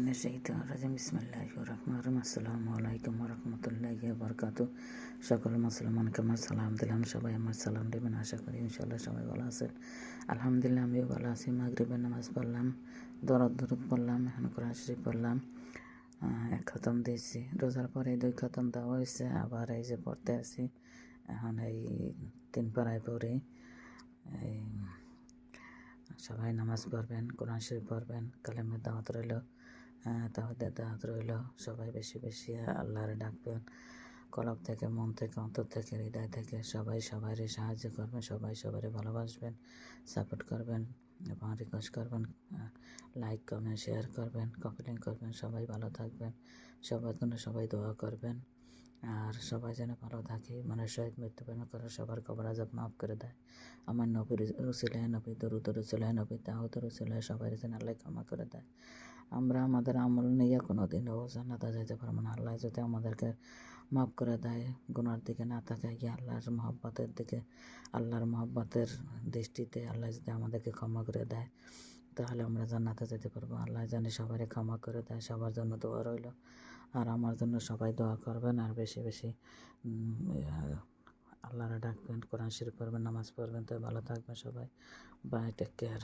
মিনাশ শাইতানির রাজিম বিসমিল্লাহির রহমানির রহিম আসসালামু আলাইকুম ওয়া রাহমাতুল্লাহি ওয়া বারাকাতুহু। সকল মুসলমানকে আমার সালাম দিলাম। সবাই আমার সালাম দেবেন। আশা করি ইনশাআল্লাহ সবাই ভালো আছেন। আলহামদুলিল্লাহ আমিও ভালো আছি। মাগরিবের নামাজ পড়লাম, দরুদ পড়লাম, এখন কোরআন শরীফ পড়লাম, এক খতম দিয়েছি। রোজার পরে 2 খতম দেওয়া হয়েছে, আবার এই যে পড়তে আছি। এখন এই 3 পারায় পড়ি। এই সবাই নামাজ পড়বেন, কোরআন শরীফ পড়বেন, কালেমার দাওয়াত রইল, তাওহীদের দাওয়াত রইল। সবাই বেশি বেশি আল্লাহরে ডাকবেন, কলব থেকে, মন থেকে, অন্তর থেকে, হৃদয় থেকে। সবাই সবাইকে সাহায্য করবেন, সবাই সবাইকে ভালোবাসবেন, সাপোর্ট করবেন এবং রিকোয়েস্ট করবেন, লাইক কমেন্ট শেয়ার করবেন, কপি লিঙ্ক করবেন। সবাই ভালো থাকবেন, সবার জন্য সবাই দোয়া করবেন। আর সবাই যেন ভালো থাকে, মানুষ শহীদ মৃত্যুবরণ করে সবার কবর আযাব মাফ করে দেয়। আমার নবীর রসুলায়, নবী দরুদ রসুলায়, নবী দাউদ রসুলায়, সবাই যেন আল্লাহ ক্ষমা করে দেয়। আমরা আমাদের আমল নিয়ে কোনো দিনও জান্নাতে যেতে পারবো না। আল্লাহ যদি আমাদেরকে মাফ করে দেয়, গুনার দিকে না তাকায় গিয়ে আল্লাহর মহব্বতের দিকে, আল্লাহর মহব্বতের দৃষ্টিতে আল্লাহ যদি আমাদেরকে ক্ষমা করে দেয়, তাহলে আমরা জান্নাতে যেতে পারবো। আল্লাহ জানি সবারই ক্ষমা করে দেয়। সবার জন্য দোয়া রইল। আর আমার জন্য সবাই দোয়া করবেন, আর বেশি বেশি আল্লাহরে ডাকবেন, কোরআন শরীফ পড়বেন, নামাজ পড়বেন। তো ভালো থাকবেন সবাই। Bye, take care.